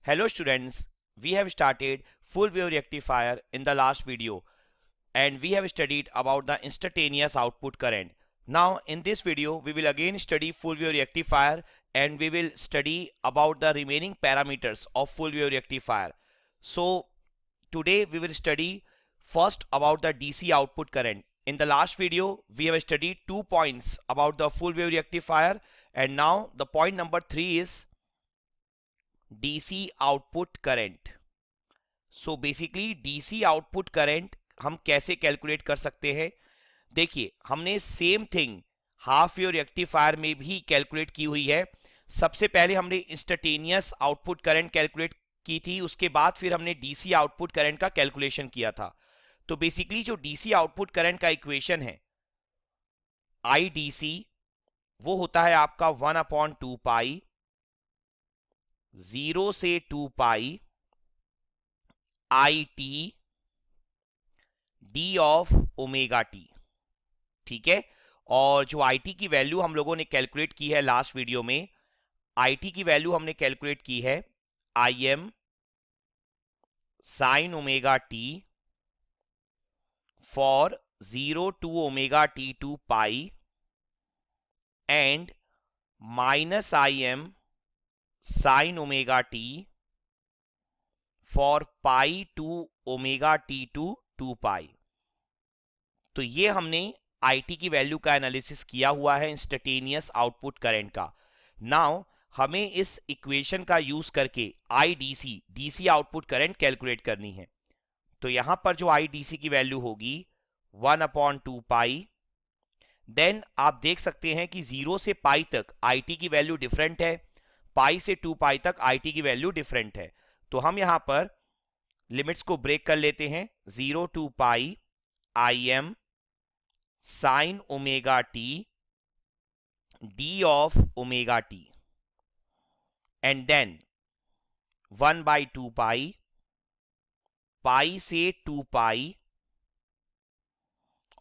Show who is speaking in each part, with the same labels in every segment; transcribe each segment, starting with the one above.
Speaker 1: Hello students, we have started full wave rectifier in the last video and we have studied about the instantaneous output current. Now in this video we will again study full wave rectifier and we will study about the remaining parameters of full wave rectifier. So today we will study first about the DC output current. In the last video we have studied 2 points about the full wave rectifier and now the point number 3 is DC output current. So basically DC output current हम कैसे calculate कर सकते हैं. देखिए हमने same thing half wave rectifier में भी calculate की हुई है. सबसे पहले हमने इंस्टेंटेनियस आउटपुट करंट कैलकुलेट की थी, उसके बाद फिर हमने DC आउटपुट करंट का कैलकुलेशन किया था. तो बेसिकली जो DC आउटपुट करंट का इक्वेशन है IDC वो होता है आपका 1/2 पाई 0 से 2 pi I T D of omega T. ठीक है. और जो आई टी की वैल्यू हम लोगों ने कैलकुलेट की है लास्ट वीडियो में, आई टी की वैल्यू हमने कैलकुलेट की है I M sine omega T for 0 to omega T 2 pi and minus I M sine omega T for pi to omega T to 2 pi. तो ये हमने आईटी की value का एनालिसिस किया हुआ है इंस्टेंटेनियस आउटपुट करंट का. नाउ हमें इस इक्वेशन का यूज करके IDC DC output current calculate करनी है. तो यहां पर जो आईडीसी की वैल्यू होगी 1/2 पाई. देन आप देख सकते हैं कि 0 से पाई तक आईटी की वैल्यू डिफरेंट है, पाई से 2 पाई तक आईटी की वैल्यू डिफरेंट है. तो हम यहां पर लिमिट्स को ब्रेक कर लेते हैं. 0 to pi I M sine omega T D of omega T and then 1/2 pi pi से 2 पाई.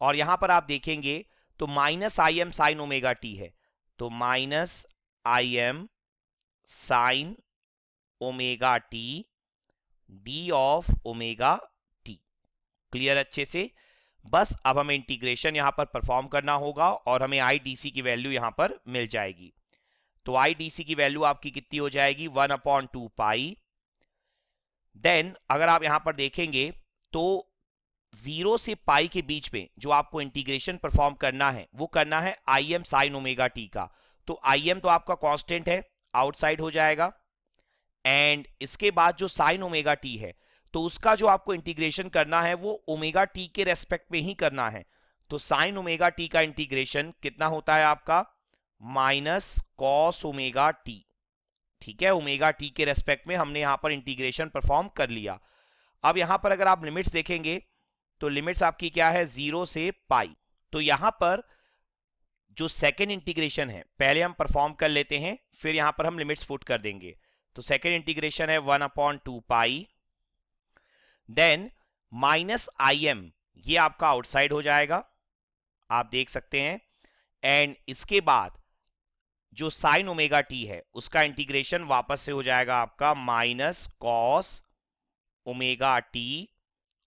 Speaker 1: और यहां पर आप देखेंगे तो minus I M sine omega T है, तो minus I M sine omega T D of omega T. Clear अच्छे से. बस अब हमें इंटीग्रेशन यहां पर परफॉर्म करना होगा और हमें आईडीसी की वैल्यू यहां पर मिल जाएगी. तो आईडीसी की वैल्यू आपकी कितनी हो जाएगी 1/2 पाई. देन अगर आप यहां पर देखेंगे तो 0 से पाई के बीच में जो आपको इंटीग्रेशन परफॉर्म करना है वो करना है I M sine omega T का. तो आई एम तो आपका कांस्टेंट है, आउटसाइड हो जाएगा. एंड इसके बाद जो साइन ओमेगा टी है तो उसका जो आपको इंटीग्रेशन करना है वो ओमेगा टी के रेस्पेक्ट में ही करना है. तो साइन ओमेगा टी का इंटीग्रेशन कितना होता है आपका माइनस कॉस ओमेगा टी. ठीक है, ओमेगा टी के रेस्पेक्ट में हमने यहां पर इंटीग्रेशन परफॉर्म कर लिया. अब यहां पर अगर आप लिमिट्स देखेंगे तो लिमिट्स आपकी क्या है 0 से पाई. तो यहां पर जो सेकेंड इंटीग्रेशन है पहले हम परफॉर्म कर लेते हैं, फिर यहां पर हम लिमिट्स पुट कर देंगे. तो सेकेंड इंटीग्रेशन है 1/2 पाई देन माइनस आई एम, ये आपका आउटसाइड हो जाएगा, आप देख सकते हैं. एंड इसके बाद जो साइन ओमेगा टी है उसका इंटीग्रेशन वापस से हो जाएगा आपका माइनस कॉस ओमेगा टी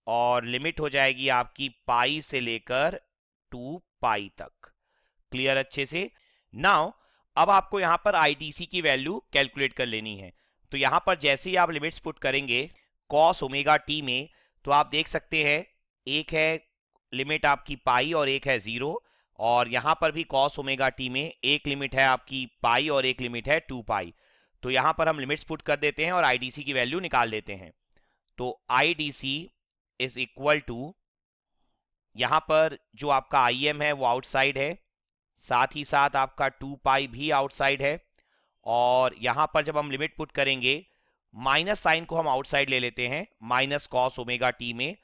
Speaker 1: और लिमिट हो जाएगी आपकी पाई से लेकर 2 पाई तक. क्लियर अच्छे से. नाउ अब आपको यहां पर आईडीसी की वैल्यू कैलकुलेट कर लेनी है. तो यहां पर जैसे ही आप लिमिट्स पुट करेंगे कॉस ओमेगा टी में तो आप देख सकते हैं एक है लिमिट आपकी पाई और एक है 0. और यहां पर भी कॉस ओमेगा टी में एक लिमिट है आपकी पाई और एक लिमिट है 2 पाई. तो यहां पर हम लिमिट्स पुट कर देते हैं और आईडीसी की वैल्यू निकाल लेते हैं. तो आईडीसी इज इक्वल टू, यहां पर जो आपका आई एम है वो आउटसाइड है, साथ ही साथ आपका 2 पाई भी आउटसाइड है. और यहां पर जब हम लिमिट पुट करेंगे माइनस साइन को हम आउटसाइड ले लेते हैं माइनस कॉस ओमेगा टी में.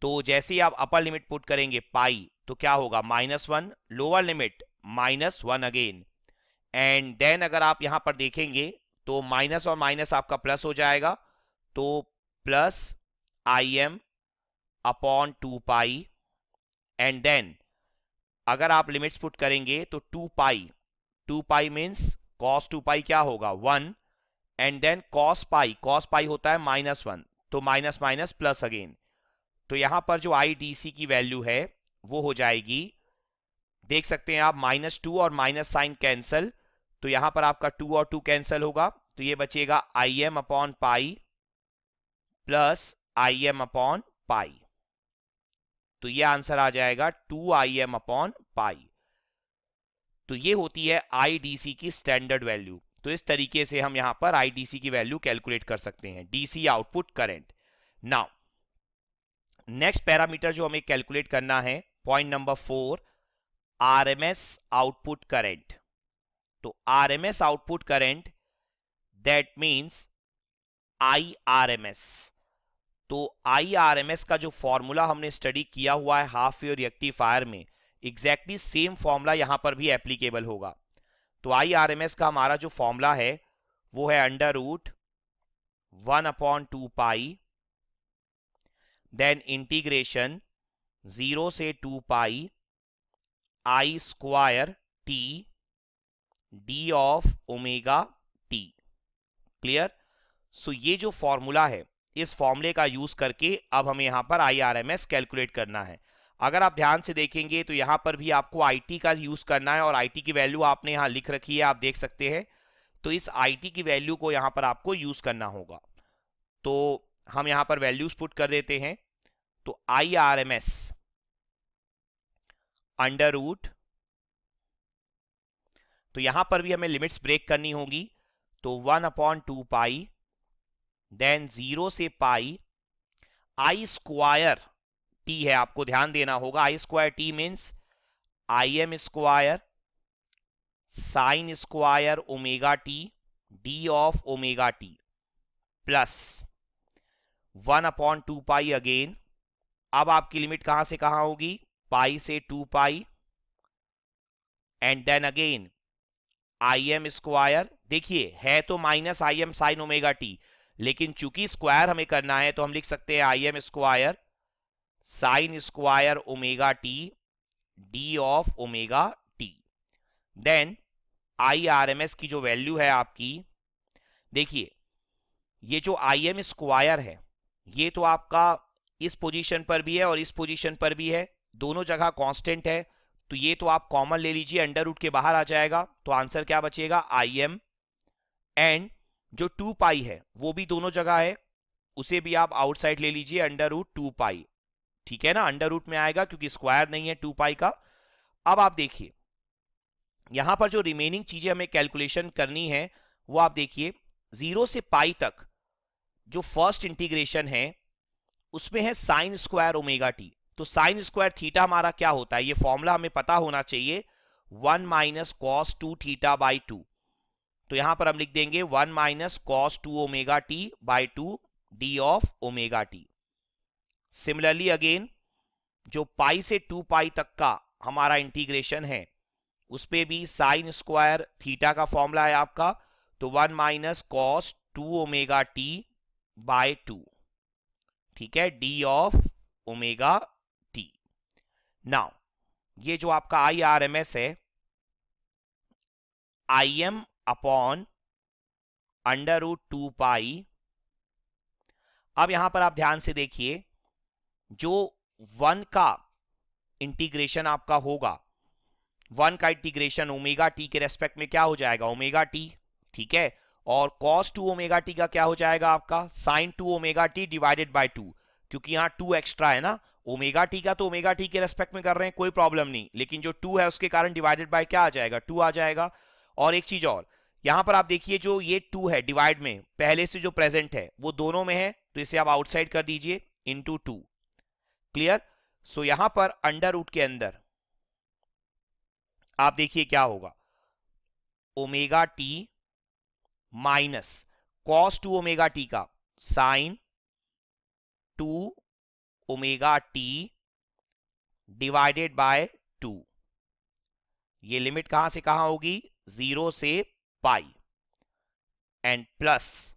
Speaker 1: तो जैसे ही आप अपर लिमिट पुट करेंगे पाई तो क्या होगा -1, lower limit -1 again. And then अगर आप यहां पर देखेंगे तो माइनस और माइनस आपका प्लस हो जाएगा, तो plus I M upon 2 pi. And then अगर आप लिमिट्स पुट करेंगे तो 2 पाई मीन्स cos 2 पाई क्या होगा 1 एंड देन कॉस पाई होता है -1, तो माइनस माइनस प्लस अगेन। तो यहां पर जो आई डी सी की वैल्यू है वो हो जाएगी, देख सकते हैं आप, -2 और माइनस साइन कैंसल, तो यहां पर आपका 2 और 2 कैंसल होगा, तो ये बचेगा I M upon pi plus I M upon पाई। तो ये आंसर आ जाएगा 2 अपॉन पाई। तो ये होती है आईडीसी की स्टैंडर्ड वैल्यू। तो इस तरीके से हम यहां पर आईडीसी की वैल्यू कैलकुलेट कर सकते हैं, DC output current. Now next parameter जो हमें कैलकुलेट करना है, point number 4, RMS output current. तो RMS output current, that means IRMS. तो आईआरएमएस का जो फॉर्मूला हमने स्टडी किया हुआ है हाफ वेव रेक्टिफायर में, एग्जैक्टली सेम फॉर्मूला यहां पर भी एप्लीकेबल होगा। तो आईआरएमएस का हमारा जो फॉर्मूला है वो है √1/2 पाई, देन इंटीग्रेशन 0 से 2 pi I square T D of omega T. Clear? So ये जो फॉर्मूला है, इस फॉर्मूले का यूज करके अब हमें यहां पर आईआरएमएस कैलकुलेट करना है। अगर आप ध्यान से देखेंगे तो यहां पर भी आपको आईटी का यूज करना है, और आईटी की वैल्यू आपने यहां लिख रखी है, आप देख सकते हैं। तो इस आईटी की वैल्यू को यहां पर आपको यूज करना होगा। तो हम यहां पर वैल्यूज पुट कर देते हैं। तो आईआरएमएस अंडर रूट, तो यहां पर भी हमें लिमिट्स ब्रेक करनी होगी। तो 1/2 पाई, देन 0 से पाई आई स्क्वायर टी है, आपको ध्यान देना होगा। I square T means I M square sine square omega T D of omega T plus 1/2 pi again. अब आपकी लिमिट कहां से कहां होगी? पाई से 2 pi, and then again I M square. देखिए है तो minus I M sine omega T, लेकिन चूंकि स्क्वायर हमें करना है तो हम लिख सकते हैं I M square sine square omega T D of omega T. Then I R M S की जो वैल्यू है आपकी, देखिए ये जो आई एम स्क्वायर है ये तो आपका इस पोजीशन पर भी है और इस पोजीशन पर भी है, दोनों जगह कांस्टेंट है। तो ये तो आप कॉमन ले लीजिए, अंडर रूट के बाहर आ जाएगा, तो आंसर क्या बचेगा? I M. एंड जो 2 पाई है वो भी दोनों जगह है, उसे भी आप आउटसाइड ले लीजिए, √2 पाई। ठीक है ना, अंडर रूट में आएगा क्योंकि स्क्वायर नहीं है 2 पाई का। अब आप देखिए यहां पर जो रिमेनिंग चीजें हमें कैलकुलेशन करनी है वो आप देखिए, 0 से पाई तक जो फर्स्ट इंटीग्रेशन है उसमें है साइन स्क्वायर ओमेगा टी। तो साइन स्क्वायर थीटा हमारा क्या होता है, ये फॉर्मूला हमें पता होना चाहिए, 1 - cos 2 थीटा बाई 2। तो यहां पर हम लिख देंगे 1 - cos 2 omega T by 2 D of omega T. Similarly again जो पाई से 2 पाई तक का हमारा इंटीग्रेशन है उस पे भी साइन स्क्वायर थीटा का फॉर्मूला है आपका, तो 1 - cos 2 ओमेगा टी बाय 2, ठीक है, D of omega T. Now ये जो आपका आई आर एम एस है, आई एम अपॉन √2 पाई। अब यहां पर आप ध्यान से देखिए, जो 1 का इंटीग्रेशन आपका होगा, 1 का इंटीग्रेशन ओमेगा टी के रेस्पेक्ट में क्या हो जाएगा? ओमेगा टी, ठीक है। और cos 2 ओमेगा टी का क्या हो जाएगा आपका? sin 2 omega T divided by 2, क्योंकि यहां 2 एक्स्ट्रा है ना। ओमेगा टी का तो ओमेगा टी के रेस्पेक्ट में कर रहे हैं, कोई प्रॉब्लम नहीं, लेकिन जो 2 है उसके कारण डिवाइडेड बाय क्या आ जाएगा? 2 आ जाएगा। और एक चीज और, यहां पर आप देखिए जो ये 2 है डिवाइड में पहले से जो प्रेजेंट है वो दोनों में है, तो इसे आप आउटसाइड कर दीजिए, इंटू 2। क्लियर? सो यहां पर अंडर रूट के अंदर आप देखिए क्या होगा, omega T minus cos 2 omega T का sine 2 omega T divided by 2। ये लिमिट कहां से कहां होगी? 0 से पाई, एंड प्लस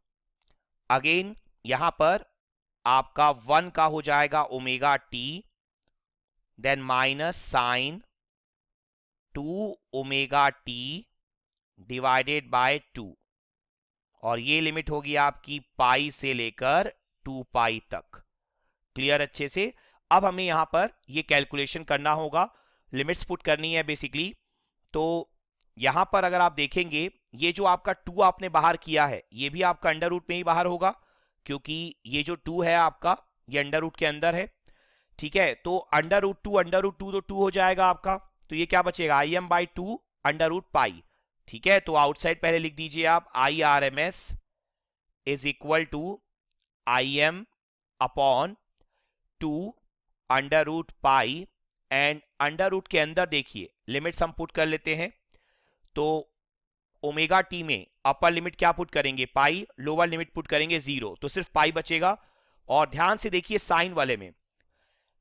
Speaker 1: अगेन यहां पर आपका 1 का हो जाएगा omega T, then minus sine 2 omega T divided by 2, और ये लिमिट होगी आपकी पाई से लेकर 2 पाई तक। क्लियर अच्छे से? अब हमें यहां पर ये कैलकुलेशन करना होगा, लिमिट्स पुट करनी है बेसिकली। तो यहां पर अगर आप देखेंगे, ये जो आपका 2 आपने बाहर किया है ये भी आपका अंडर रूट में ही बाहर होगा, क्योंकि ये जो 2 है आपका ये अंडर रूट के अंदर है। ठीक है, तो अंडर रूट 2 तो 2 हो जाएगा आपका। तो ये क्या बचेगा, I M by 2 under root pi. ठीक है, तो आउटसाइड पहले लिख दीजिए आप, I R M S is equal to I M upon 2 under root pi. And under root के अंदर देखिए लिमिट्स हम पुट कर लेते हैं। तो ओमेगा टी में अपर लिमिट क्या पुट करेंगे, पाई, लोअर लिमिट पुट करेंगे 0, तो सिर्फ पाई बचेगा। और ध्यान से देखिए साइन वाले में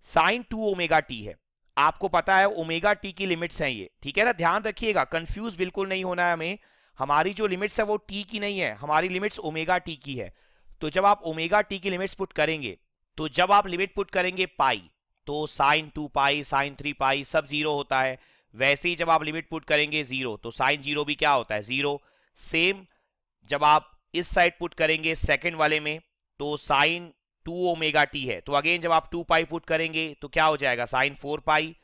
Speaker 1: साइन 2 ओमेगा टी है, आपको पता है ओमेगा टी की लिमिट्स हैं ये। ठीक है ना, ध्यान रखिएगा, कंफ्यूज बिल्कुल नहीं होना है हमें। हमारी जो लिमिट्स है वो टी की नहीं है, हमारी लिमिट्स ओमेगा टी की है। तो जब आप ओमेगा टी की लिमिट्स पुट करेंगे, तो जब आप लिमिट पुट करेंगे पाई, तो साइन 2 पाई साइन 3 पाई सब 0 होता है। वैसे ही जब आप लिमिट पुट करेंगे 0, तो साइन 0 भी क्या होता है, 0। सेम जब आप इस साइड पुट करेंगे सेकंड वाले में, तो साइन 2 ओमेगा टी है, तो अगेन जब आप 2 पाई पुट करेंगे तो क्या हो जाएगा, साइन 4 पाई।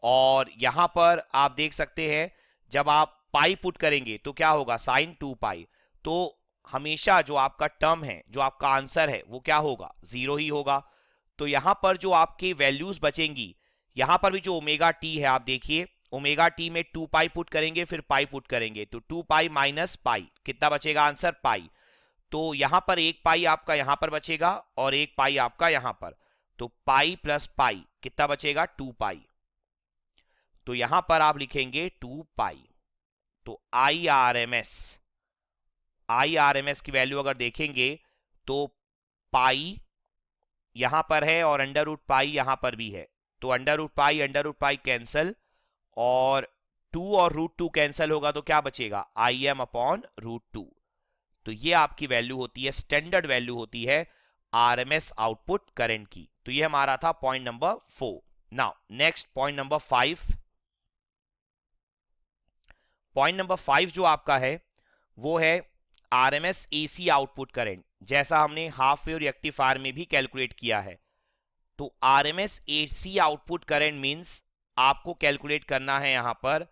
Speaker 1: और यहां पर आप देख सकते हैं जब आप पाई पुट करेंगे तो क्या होगा, साइन 2 पाई। तो हमेशा जो आपका टर्म है, जो आपका आंसर है वो क्या होगा, 0 ही होगा। तो यहां पर जो आपकी वैल्यूज बचेंगी, यहां पर भी जो ओमेगा टी है आप देखिए, ओमेगा टी में 2 पाई पुट करेंगे फिर पाई पुट करेंगे, तो 2 पाई माइनस पाई कितना बचेगा, आंसर पाई। तो यहां पर 1 पाई आपका यहां पर बचेगा और 1 पाई आपका यहां पर, तो पाई प्लस पाई कितना बचेगा, 2 पाई। तो यहां पर आप लिखेंगे 2 पाई। तो आई आर एम एस की वैल्यू अगर देखेंगे तो पाई यहां पर है और अंडर रूट पाई यहां पर भी है, तो अंडर रूट पाई कैंसल, और 2 और रूट 2 कैंसल होगा तो क्या बचेगा, आई एम अपॉन रूट 2। तो ये आपकी वैल्यू होती है, स्टैंडर्ड वैल्यू होती है आरएमएस आउटपुट करंट की। तो ये हमारा था point number 4। Now next point number 5। Point number 5 जो आपका है वो है आरएमएस एसी आउटपुट करंट, जैसा हमने हाफ वेव रेक्टिफायर में भी कैलकुलेट किया है। तो RMS AC output current means आपको कैलकुलेट करना है यहां पर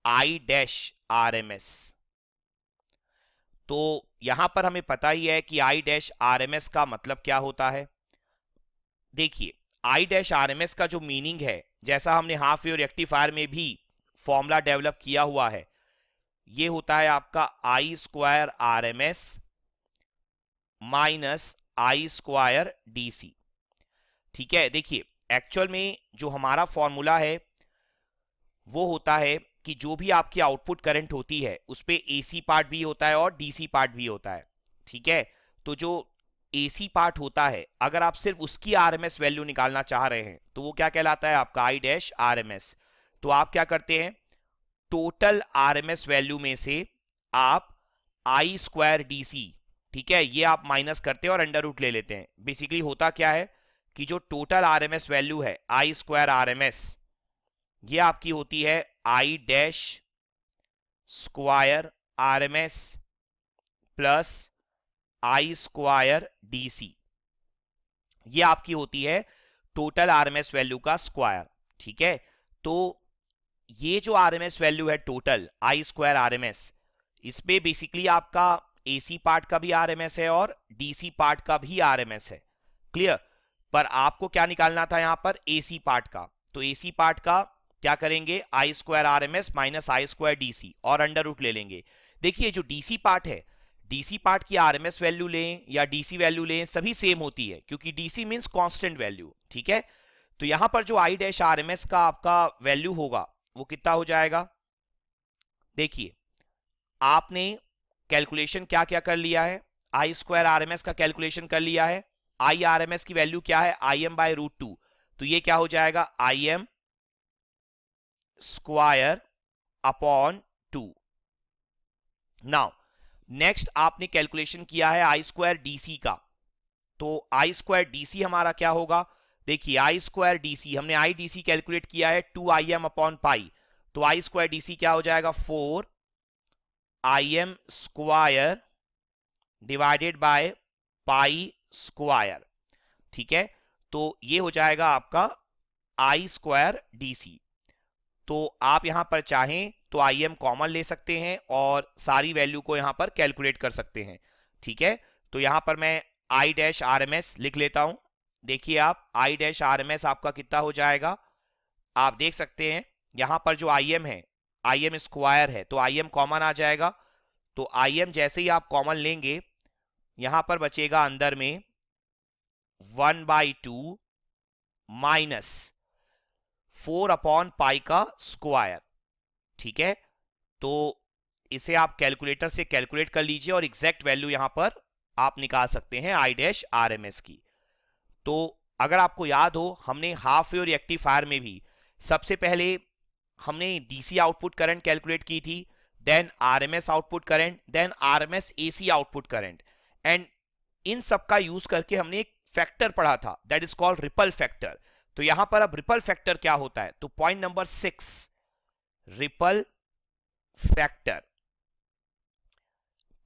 Speaker 1: आई डैश आरएमएस। तो यहां पर हमें पता ही है कि आई डैश आरएमएस का मतलब क्या होता है। देखिए आई डैश आरएमएस का जो मीनिंग है, जैसा हमने हाफ वेव रेक्टिफायर में भी फॉर्मूला डेवलप किया हुआ है, ये होता है आपका आई स्क्वायर आरएमएस माइनस आई स्क्वायर डीसी। ठीक है, देखिए एक्चुअल में जो हमारा फॉर्मूला है वो होता है कि जो भी आपकी आउटपुट करंट होती है उस पे एसी पार्ट भी होता है और डीसी पार्ट भी होता है। ठीक है, तो जो एसी पार्ट होता है अगर आप सिर्फ उसकी आरएमएस वैल्यू निकालना चाह रहे हैं तो वो क्या कहलाता है आपका आई डैश आरएमएस। तो आप क्या करते हैं, टोटल आरएमएस वैल्यू में से आप आई स्क्वायर डीसी, ठीक है, ये आप माइनस करते हैं और अंडर रूट ले लेते हैं। बेसिकली होता क्या है कि जो टोटल आरएमएस वैल्यू है आई स्क्वायर आरएमएस, ये आपकी होती है I dash square RMS plus I square DC, ये आपकी होती है टोटल आरएमएस वैल्यू का स्क्वायर। ठीक है, तो ये जो आरएमएस वैल्यू है टोटल आई स्क्वायर आरएमएस, इस पे बेसिकली आपका एसी पार्ट का भी आरएमएस है और डीसी पार्ट का भी आरएमएस है। क्लियर, पर आपको क्या निकालना था यहां पर, एसी पार्ट का। तो एसी पार्ट का क्या करेंगे, आई स्क्वायर आरएमएस माइनस आई स्क्वायर डीसी और अंडर रूट ले लेंगे। देखिए जो डीसी पार्ट है, डीसी पार्ट की आरएमएस वैल्यू लें या डीसी वैल्यू लें सभी सेम होती है, क्योंकि डीसी मींस कांस्टेंट वैल्यू। ठीक है, तो यहां पर जो आई डैश आरएमएस का आपका वैल्यू होगा वो कितना हो जाएगा, देखिए आपने कैलकुलेशन क्या क्या कर लिया है, आई स्क्वायर आरएमएस का कैलकुलेशन कर लिया है। आई आरएमएस की वैल्यू क्या है, आई एम बाय रूट 2, तो ये क्या हो जाएगा, I M square upon 2। Now next आपने कैलकुलेशन किया है आई स्क्वायर डीसी का, तो आई स्क्वायर डीसी हमारा क्या होगा, देखिए आई स्क्वायर डीसी हमने आई डीसी कैलकुलेट किया है 2 आई एम अपॉन पाई, तो आई स्क्वायर डीसी क्या हो जाएगा, 4 आई M square divided by pi square, ठीक है। तो ये हो जाएगा आपका आई स्क्वायर डी सी। तो आप यहां पर चाहें तो आई एम कॉमन ले सकते हैं और सारी वैल्यू को यहां पर कैलकुलेट कर सकते हैं, ठीक है। तो यहां पर मैं I dash R M S लिख लेता हूं। देखिए आप I dash R M S आपका कितना हो जाएगा, आप देख सकते हैं यहां पर जो आई एम है, आई एम स्क्वायर है, तो आई एम कॉमन आ जाएगा। तो आई एम जैसे ही आप कॉमन लेंगे, यहां पर बचेगा अंदर में 1/2 माइनस 4/पाई का स्क्वायर, ठीक है। तो इसे आप कैलकुलेटर से कैलकुलेट कर लीजिए और एग्जैक्ट वैल्यू यहां पर आप निकाल सकते हैं I dash R M S की। तो अगर आपको याद हो, हमने हाफ वेव रेक्टिफायर में भी सबसे पहले हमने डीसी आउटपुट करंट कैलकुलेट की थी, then RMS output current, then RMS AC output current, and इन सब का यूज करके हमने एक फैक्टर पढ़ा था that is called ripple factor. तो यहां पर अब रिपल फैक्टर क्या होता है, तो पॉइंट नंबर 6, रिपल फैक्टर।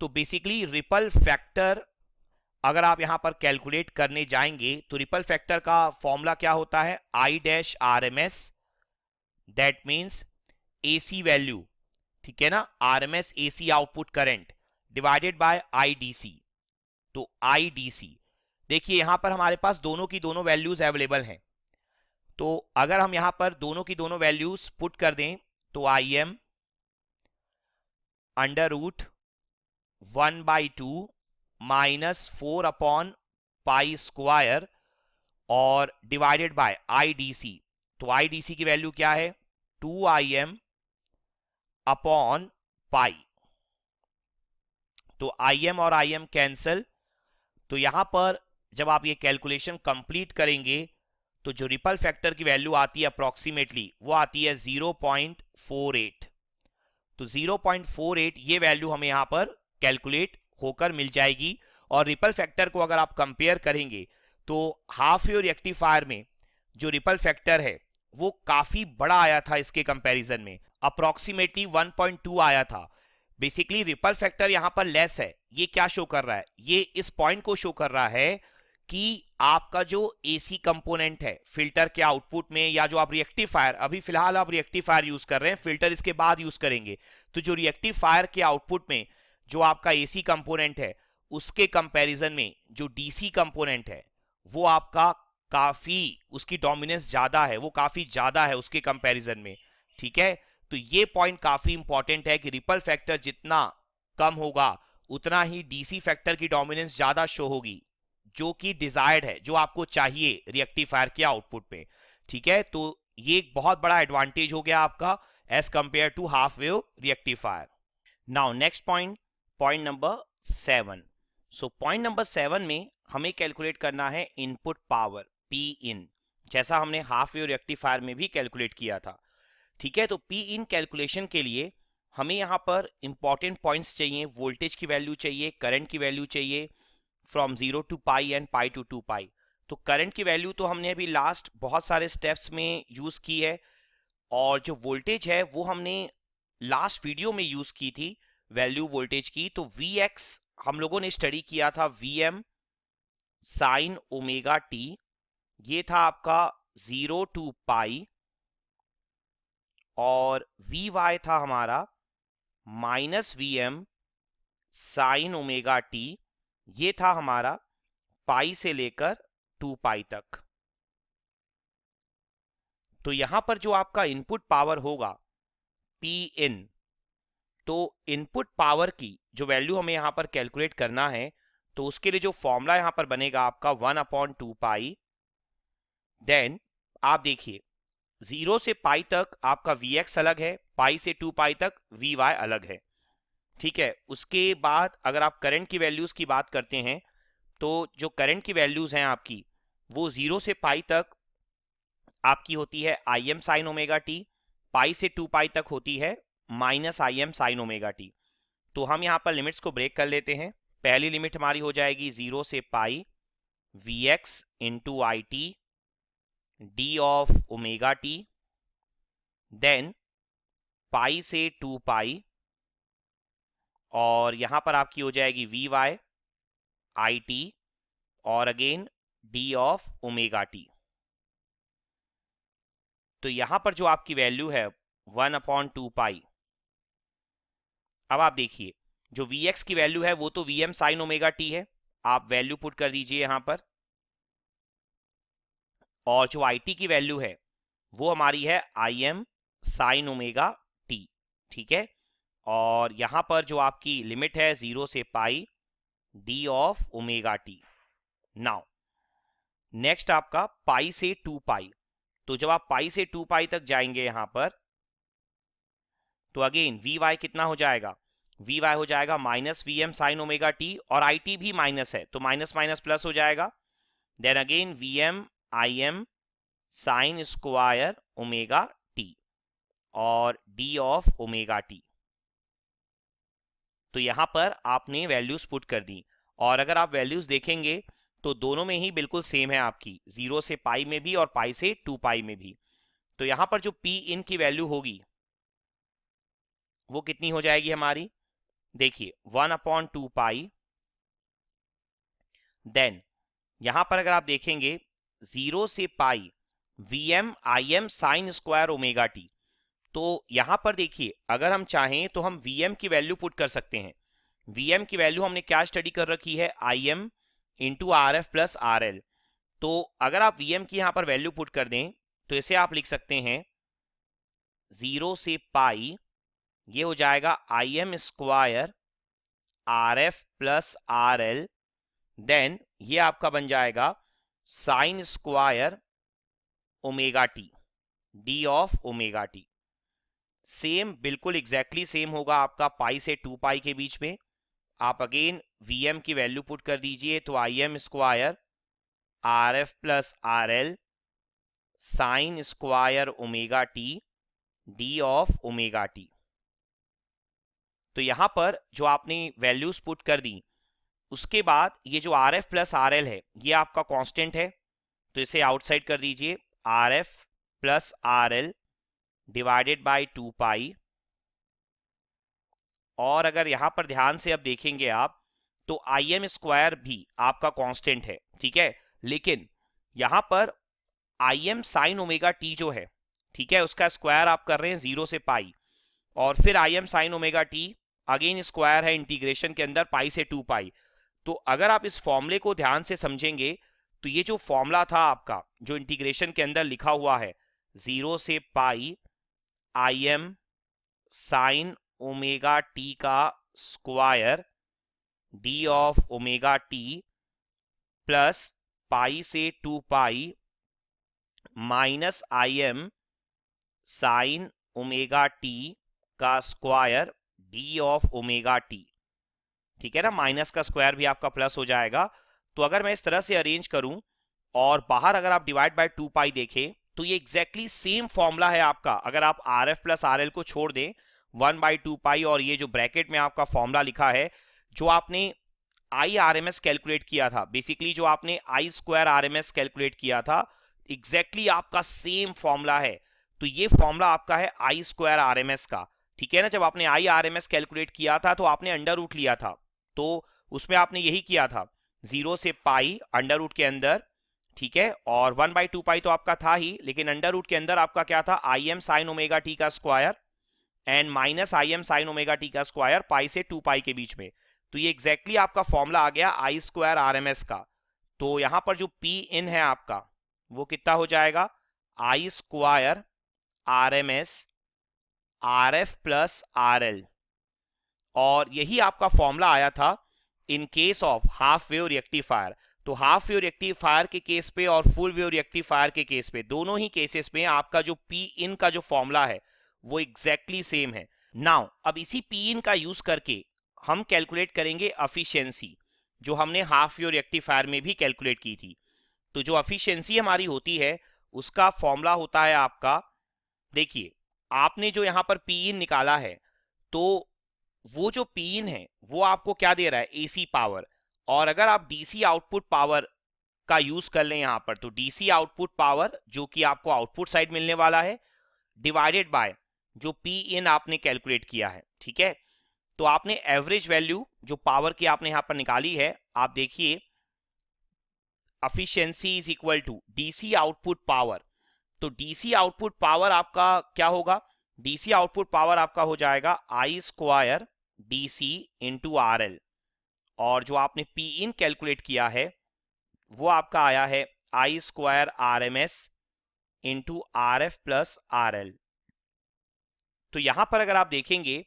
Speaker 1: तो बेसिकली रिपल फैक्टर अगर आप यहां पर कैलकुलेट करने जाएंगे तो रिपल फैक्टर का फॉर्मूला क्या होता है, I dash R M S, that means AC value, ठीक है ना, RMS AC output current divided by IDC. तो आईडीसी देखिए यहां पर हमारे पास दोनों की दोनों वैल्यूज अवेलेबल हैं। तो अगर हम यहां पर दोनों की दोनों वैल्यूज पुट कर दें तो I M under root 1/2 minus 4/पाई स्क्वायर और डिवाइडेड बाय आईडीसी। तो आईडीसी की वैल्यू क्या है, 2im अपॉन पाई। तो im और im कैंसल। तो यहां पर जब आप ये कैलकुलेशन कंप्लीट करेंगे तो जो रिपल फैक्टर की वैल्यू आती है अप्रोक्सीमेटली वो आती है 0.48। तो 0.48 ये वैल्यू हमें यहां पर कैलकुलेट होकर मिल जाएगी। और रिपल फैक्टर को अगर आप कंपेयर करेंगे तो हाफ वेव रेक्टिफायर में जो रिपल फैक्टर है वो काफी बड़ा आया था, इसके कंपैरिजन में अप्रोक्सीमेटली 1.2 आया था। बेसिकली रिपल फैक्टर यहां पर लेस है। ये क्या शो कर रहा है, ये इस पॉइंट को शो कर रहा है कि आपका जो एसी कंपोनेंट है फिल्टर के आउटपुट में, या जो आप रिएक्टिफायर, अभी फिलहाल आप रिएक्टिफायर यूज कर रहे हैं, फिल्टर इसके बाद यूज करेंगे, तो जो रिएक्टिफायर के आउटपुट में जो आपका एसी कंपोनेंट है उसके कंपैरिजन में जो डीसी कंपोनेंट है वो आपका काफी, उसकी डोमिनेंस ज्यादा है, वो काफी ज्यादा है उसके कंपैरिजन में, ठीक है। तो ये पॉइंट काफी इंपॉर्टेंट है कि रिपल फैक्टर जितना कम होगा उतना ही डीसी फैक्टर की डोमिनेंस ज्यादा शो होगी, जो कि डिजायर्ड है, जो आपको चाहिए रिएक्टिफायर के आउटपुट में, ठीक है। तो ये एक बहुत बड़ा एडवांटेज हो गया आपका as compare to half wave rectifier. Now next point, point number 7। So point number 7 में हमें कैलकुलेट करना है इनपुट पावर पी इन, जैसा हमने हाफ वेव रेक्टिफायर में भी कैलकुलेट किया था, ठीक है। तो पी इन कैलकुलेशन के लिए हमें यहाँ पर इंपॉर्टेंट पॉइंट्स चाहिए, वोल्टेज की वैल्यू चाहिए, करंट की वैल्यू चाहिए from 0 to pi and pi to 2 pi. तो करंट की वैल्यू तो हमने अभी लास्ट बहुत सारे स्टेप्स में यूज की है, और जो वोल्टेज है वो हमने लास्ट वीडियो में यूज की थी वैल्यू वोल्टेज की। तो Vx हम लोगों ने स्टडी किया था Vm साइन ओमेगा टी, ये था आपका 0 to पाई, और Vy था हमारा minus Vm sign omega T, ये था हमारा पाई से लेकर 2 पाई तक। तो यहां पर जो आपका इनपुट पावर होगा पी इन, तो इनपुट पावर की जो वैल्यू हमें यहां पर कैलकुलेट करना है, तो उसके लिए जो फॉर्मूला यहां पर बनेगा आपका 1/2 पाई। देन आप देखिए 0 से पाई तक आपका Vx अलग है, पाई से 2 पाई तक Vy अलग है, ठीक है। उसके बाद अगर आप करंट की वैल्यूज की बात करते हैं तो जो करंट की वैल्यूज हैं आपकी वो 0 से पाई तक आपकी होती है I M sine omega T, pi से 2 पाई तक होती है minus I M sine omega T. तो हम यहाँ पर लिमिट्स को ब्रेक कर लेते हैं। पहली लिमिट हमारी हो जाएगी 0 से pi V X into I T D of omega T, then pi से 2 पाई, और यहां पर आपकी हो जाएगी वी वाई आई टी और again D of omega T. तो यहां पर जो आपकी वैल्यू है 1/2 पाई। अब आप देखिए जो Vx की वैल्यू है वो तो Vm साइन ओमेगा टी है, आप वैल्यू पुट कर दीजिए यहां पर। और जो IT की वैल्यू है वो हमारी है Im साइन ओमेगा टी, ठीक है। और यहां पर जो आपकी लिमिट है 0 से pi D of omega T. Now next आपका पाई से 2 पाई। तो जब आप पाई से 2 पाई तक जाएंगे यहां पर, तो अगेन वी वाई कितना हो जाएगा, वी वाई हो जाएगा minus V M sine omega T, और आई टी भी माइनस है तो माइनस माइनस प्लस हो जाएगा। Then again V M I M sine square omega T और डी ऑफ ओमेगा टी। तो यहां पर आपने वैल्यूज पुट कर दी, और अगर आप वैल्यूज देखेंगे तो दोनों में ही बिल्कुल सेम है आपकी, 0 से पाई में भी और पाई से 2 पाई में भी। तो यहां पर जो पी इन की वैल्यू होगी वो कितनी हो जाएगी हमारी, देखिए 1/2 पाई। देन यहां पर अगर आप देखेंगे 0 से pi V M I M sine square omega T. तो यहां पर देखिए अगर हम चाहें तो हम वी एम की वैल्यू पुट कर सकते हैं। वी एम की वैल्यू हमने क्या स्टडी कर रखी है, I M into R F plus R L. तो अगर आप वी एम की यहां पर वैल्यू पुट कर दें तो इसे आप लिख सकते हैं 0 से पाई, ये हो जाएगा I M square R F plus R L. Then ये आपका बन जाएगा sine square omega T D of omega T. Same बिल्कुल एग्जैक्टली सेम होगा आपका पाई से 2 पाई के बीच में। आप अगेन वी एम की वैल्यू पुट कर दीजिए, तो I M square R F plus R L sine square omega T D of omega T. तो यहां पर जो आपने वैल्यूज पुट कर दी उसके बाद ये जो are F plus R L है ये आपका कांस्टेंट है, तो इसे आउटसाइड कर दीजिए, are F plus R L divided by 2 pi. और अगर यहां पर ध्यान से अब देखेंगे आप तो आई एम स्क्वायर भी आपका कांस्टेंट है, ठीक है। लेकिन यहां पर आई एम साइन ओमेगा टी जो है, ठीक है, उसका स्क्वायर आप कर रहे हैं 0 से पाई, और फिर आई M sine omega T again square है इंटीग्रेशन के अंदर पाई से 2 पाई। तो अगर आप इस फॉर्मूले को ध्यान से समझेंगे तो ये जो फॉर्मूला था आपका जो इंटीग्रेशन के अंदर लिखा हुआ है 0 से pi I M sine omega T का square D of omega T plus pi से 2 pi minus I M sine omega T का square D of omega T, ठीक है ना। माइनस का स्क्वायर भी आपका प्लस हो जाएगा। तो अगर मैं इस तरह से अरेंज करूं और बाहर अगर आप डिवाइड बाय 2 पाई देखें तो ये एग्जैक्टली सेम फॉर्मूला है आपका। अगर आप are F plus R L को छोड़ दें 1/2 पाई, और ये जो ब्रैकेट में आपका फॉर्मूला लिखा है जो आपने I R M S calculate किया था, बेसिकली जो आपने I square R M S calculate किया था, एग्जैक्टली आपका सेम फॉर्मूला है। तो ये फॉर्मूला आपका है I square R M S का, ठीक है ना। जब आपने I R M S calculate किया था तो आपने अंडर रूट लिया था, तो उसमें आपने यही किया था 0 से पाई अंडर रूट के अंदर, ठीक है। और 1/2 पाई तो आपका था ही, लेकिन अंडर रूट के अंदर आपका क्या था, I M sine omega T का square and minus I M sine omega T का स्क्वायर पाई से 2 पाई के बीच में। तो ये एग्जैक्टली आपका फॉर्मूला आ गया आई स्क्वायर आर एम एस का। तो यहां पर जो पी इन है आपका वो कितना हो जाएगा, I square R M S R F plus R L. और यही आपका फॉर्मूला आया था in case of half wave rectifier. तो हाफ वेव रेक्टिफायर के केस पे और फुल वेव रेक्टिफायर के केस पे, दोनों ही केसेस में आपका जो पी इन का जो फॉर्मूला है वो एग्जैक्टली सेम है। नाउ अब इसी पी इन का यूज करके हम कैलकुलेट करेंगे एफिशिएंसी, जो हमने हाफ वेव रेक्टिफायर में भी कैलकुलेट की थी। तो जो एफिशिएंसी हमारी होती है उसका फॉर्मूला होता है आपका, देखिए आपने जो यहां पर पी इन निकाला है, तो वो जो पी इन है वो आपको क्या दे रहा है, एसी पावर। और अगर आप डीसी आउटपुट पावर का यूज कर लें यहां पर, तो डीसी आउटपुट पावर जो कि आपको आउटपुट साइड मिलने वाला है डिवाइडेड बाय जो पी इन आपने कैलकुलेट किया है, ठीक है। तो आपने एवरेज वैल्यू जो पावर की आपने यहां पर निकाली है, आप देखिए efficiency is equal to DC output power. तो डीसी आउटपुट पावर आपका क्या होगा, डीसी आउटपुट पावर आपका हो जाएगा I square DC into R L, और जो आपने पी इन कैलकुलेट किया है वो आपका आया है I square R M S into R F plus R L. तो यहां पर अगर आप देखेंगे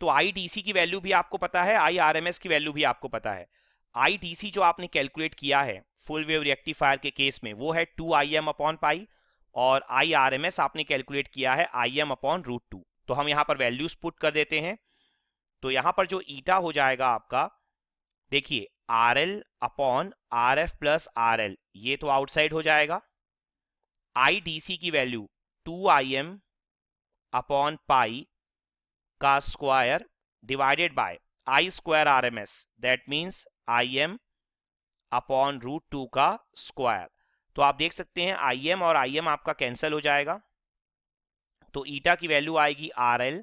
Speaker 1: तो आई डीसी की वैल्यू भी आपको पता है, आई आर एम एस की वैल्यू भी आपको पता है। आई डीसी जो आपने कैलकुलेट किया है फुल वेव रेक्टिफायर के केस में वो है 2 आई एम अपॉन पाई, और आई आर एम एस आपने कैलकुलेट किया है आई एम अपॉन रूट 2। तो हम यहां पर वैल्यूज पुट कर देते हैं। तो यहां पर जो ईटा हो जाएगा आपका, देखिए R L upon R F plus R L, ये तो आउटसाइड हो जाएगा। आई डीसी की value 2 I M upon pi का square divided by I square R M S, that means I M upon root 2 का स्क्वायर। तो आप देख सकते हैं आई एम और आई एम आपका कैंसिल हो जाएगा, तो ईटा की वैल्यू आएगी R L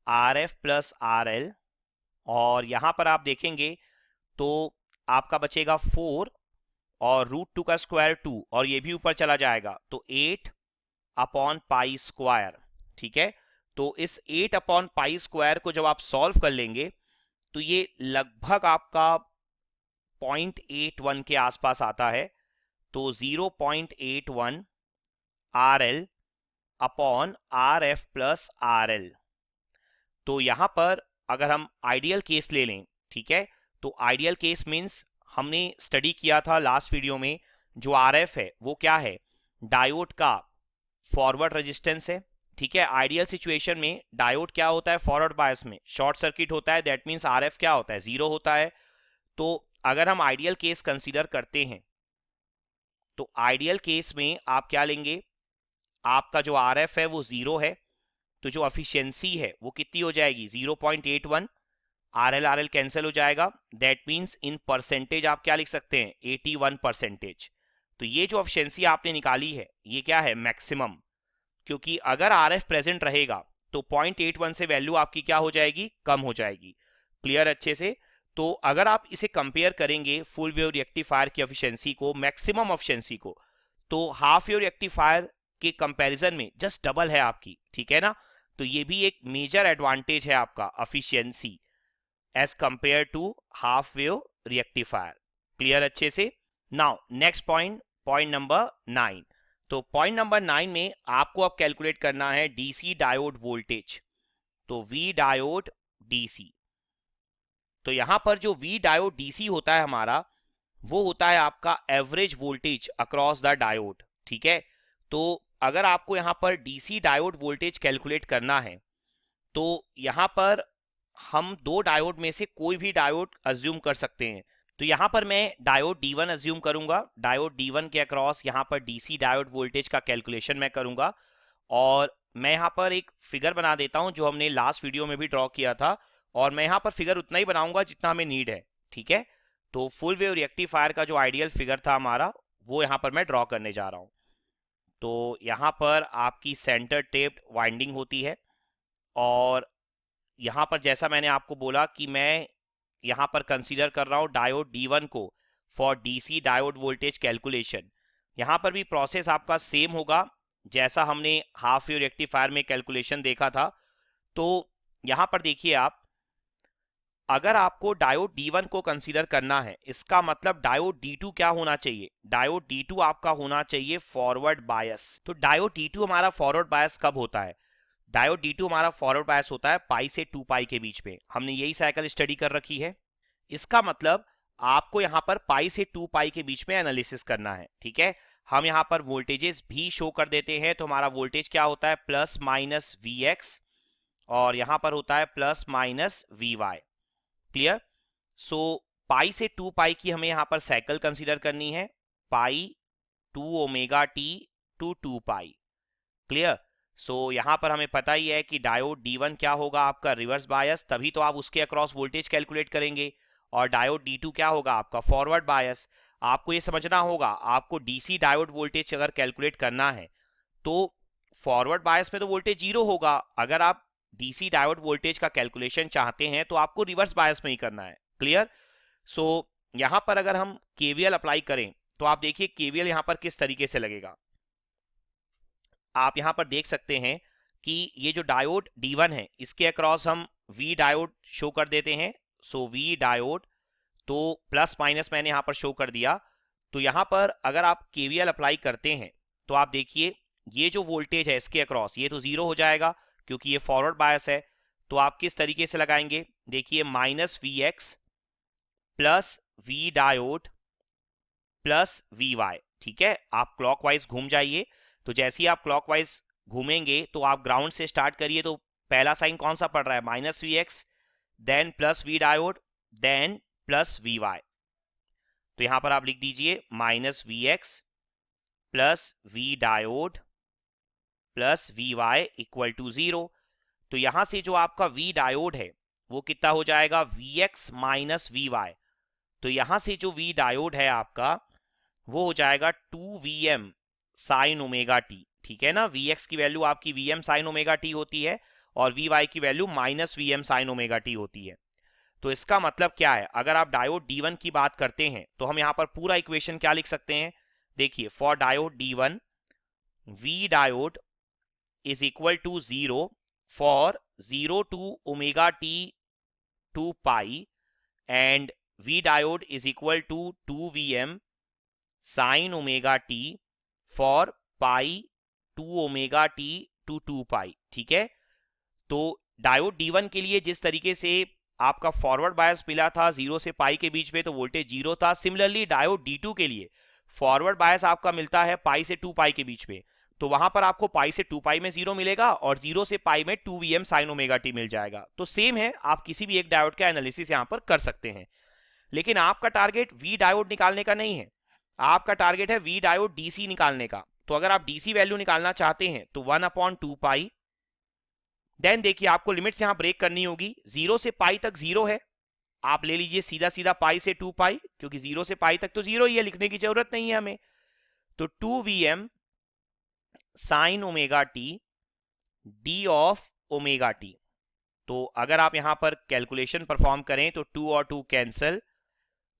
Speaker 1: R F plus R L, और यहां पर आप देखेंगे तो आपका बचेगा 4 और रूट 2 का स्क्वायर 2, और ये भी ऊपर चला जाएगा तो 8 अपॉन पाई स्क्वायर। ठीक है, तो इस 8 अपॉन पाई स्क्वायर को जब आप सॉल्व कर लेंगे तो ये लगभग आपका 0.81 के आसपास आता है। तो 0.81 are L upon R F plus R L. तो यहां पर अगर हम आइडियल केस ले लें, ठीक है, तो आइडियल केस मीन्स हमने स्टडी किया था लास्ट वीडियो में, जो आर एफ है वो क्या है, डायोड का फॉरवर्ड रेजिस्टेंस है। ठीक है, आइडियल सिचुएशन में डायोड क्या होता है, फॉरवर्ड बायस में शॉर्ट सर्किट होता है, दैट मीन्स आर एफ क्या होता है, 0 होता है। तो अगर हम आइडियल केस कंसीडर करते हैं तो आइडियल केस में आप क्या लेंगे, आपका जो आर एफ है वो 0 है, तो जो एफिशिएंसी है वो कितनी हो जाएगी 0.81, आर एल कैंसिल हो जाएगा, दैट मीन्स इन परसेंटेज आप क्या लिख सकते हैं 81%। तो ये जो एफिशिएंसी आपने निकाली है ये क्या है, मैक्सिमम, क्योंकि अगर आर एफ प्रेजेंट रहेगा तो 0.81 से वैल्यू आपकी क्या हो जाएगी, कम हो जाएगी। क्लियर अच्छे से। तो अगर आप इसे कंपेयर करेंगे फुल वेव रेक्टिफायर की एफिशिएंसी को, मैक्सिमम एफिशिएंसी को, तो हाफ वेव रेक्टिफायर के कंपैरिजन में जस्ट डबल है आपकी। ठीक है ना, तो ये भी एक मेजर एडवांटेज है आपका efficiency as compare to half wave rectifier. Clear अच्छे से। Now next point, point number 9। तो पॉइंट नंबर 9 में आपको अब कैलकुलेट करना है डीसी डायोड वोल्टेज। तो वी डायोड डीसी, तो यहां पर जो वी डायोड डीसी होता है हमारा, वो होता है आपका average voltage across the diode. ठीक है, तो अगर आपको यहां पर डीसी डायोड वोल्टेज कैलकुलेट करना है तो यहां पर हम दो डायोड में से कोई भी डायोड अज्यूम कर सकते हैं। तो यहां पर मैं डायोड D1 अज्यूम करूंगा, डायोड D1 के अक्रॉस यहां पर डीसी डायोड वोल्टेज का कैलकुलेशन मैं करूंगा, और मैं यहां पर एक फिगर बना देता हूं जो हमने लास्ट वीडियो में भी ड्रॉ किया था, और मैं यहां पर फिगर उतना ही बनाऊंगा जितना हमें नीड है। ठीक है, तो फुल वेव रेक्टिफायर का जो आइडियल फिगर था हमारा वो यहां पर मैं ड्रॉ करने जा रहा हूं। तो यहां पर आपकी सेंटर टेप्ड वाइंडिंग होती है, और यहां पर जैसा मैंने आपको बोला कि मैं यहां पर कंसीडर कर रहा हूं डायोड D1 को for DC diode voltage calculation. यहां पर भी प्रोसेस आपका सेम होगा जैसा हमने हाफ वेव रेक्टिफायर में कैलकुलेशन देखा था। तो यहां पर देखिए आप, अगर आपको डायोड D1 को कंसीडर करना है, इसका मतलब डायोड D2 क्या होना चाहिए, डायोड D2 आपका होना चाहिए फॉरवर्ड बायस। तो डायोड D2 हमारा फॉरवर्ड बायस कब होता है, डायोड D2 हमारा फॉरवर्ड बायस होता है पाई से 2 पाई के बीच में। हमने यही साइकिल स्टडी कर रखी है, इसका मतलब आपको यहां पर पाई से 2 पाई के बीच में एनालिसिस करना है। ठीक है, हम यहां पर वोल्टेजेस भी शो कर देते हैं। तो हमारा वोल्टेज क्या होता है, प्लस माइनस Vx, और यहां पर होता है प्लस माइनस Vy। क्लियर। सो पाई से 2 पाई की हमें यहां पर साइकिल कंसीडर करनी है, pi 2 omega T to 2 pi. Clear. So यहां पर हमें पता ही है कि डायोड D1 क्या होगा, आपका रिवर्स बायस, तभी तो आप उसके अक्रॉस वोल्टेज कैलकुलेट करेंगे, और डायोड D2 क्या होगा, आपका फॉरवर्ड बायस। आपको ये समझना होगा, आपको डीसी डायोड वोल्टेज अगर कैलकुलेट करना है तो फॉरवर्ड बायस में तो वोल्टेज 0 होगा, अगर आप डीसी डायोड वोल्टेज का कैलकुलेशन चाहते हैं तो आपको रिवर्स बायस में ही करना है। क्लियर? सो यहां पर अगर हम केवीएल अप्लाई करें तो आप देखिए केवीएल यहां पर किस तरीके से लगेगा। आप यहां पर देख सकते हैं कि ये जो डायोड D1 है इसके अक्रॉस हम V डायोड शो कर देते हैं। सो V डायोड, तो प्लस माइनस मैंने यहां पर शो कर दिया। तो यहां पर अगर आप केवीएल अप्लाई करते हैं तो आप देखिए ये जो वोल्टेज है इसके अक्रॉस ये तो जीरो हो जाएगा क्योंकि ये फॉरवर्ड बायस है। तो आप किस तरीके से लगाएंगे, देखिए minus VX plus V diode plus VY। ठीक है, आप क्लॉकवाइज घूम जाइए। तो जैसे ही आप क्लॉकवाइज घूमेंगे तो आप ग्राउंड से स्टार्ट करिए। तो पहला साइन कौन सा पड़ रहा है, minus VX, then plus V diode, then plus VY। तो यहां पर आप लिख दीजिए minus VX plus V diode plus VY equal to 0। तो यहां से जो आपका V डायोड है वो कितना हो जाएगा, VX माइनस VY। तो यहां से जो V डायोड है आपका वो हो जाएगा 2VM साइन ओमेगा टी। ठीक है ना, VX की वैल्यू आपकी VM साइन ओमेगा टी होती है और VY की value minus VM sign omega T होती है। तो इसका मतलब क्या है, अगर आप डायोड D1 की बात करते हैं तो हम यहां पर पूरा इक्वेशन क्या लिख सकते हैं, देखिए for diode D1 V diode is equal to 0 for 0 to omega T to pi and V diode is equal to 2VM sine omega T for pi to omega T to 2 pi. ठीक है, तो diode D1 के लिए जिस तरीके से आपका forward bias मिला था 0 से पाई के बीच में तो वोल्टेज 0 था, सिमिलरली डायोड D2 के लिए फॉरवर्ड बायस आपका मिलता है पाई से 2 पाई के बीच में। तो वहां पर आपको पाई से 2 पाई में 0 मिलेगा और 0 से पाई में 2VM साइन ओमेगा टी मिल जाएगा। तो सेम है, आप किसी भी एक डायोड का एनालिसिस यहां पर कर सकते हैं। लेकिन आपका टारगेट V डायोड निकालने का नहीं है, आपका टारगेट है V डायोड DC निकालने का। तो अगर आप DC वैल्यू निकालना चाहते हैं तो 1/2 पाई, देन देखिए आपको लिमिट्स यहां ब्रेक करनी होगी। 0 से पाई तक 0 है, आप ले लीजिए सीधा सीधा पाई से 2 पाई, क्योंकि 0 से पाई तक तो 0 ही है, लिखने की जरूरत नहीं है हमें। तो 2VM sine omega T D of omega T. तो अगर आप यहां पर कैलकुलेशन परफॉर्म करें तो 2 और 2 कैंसल,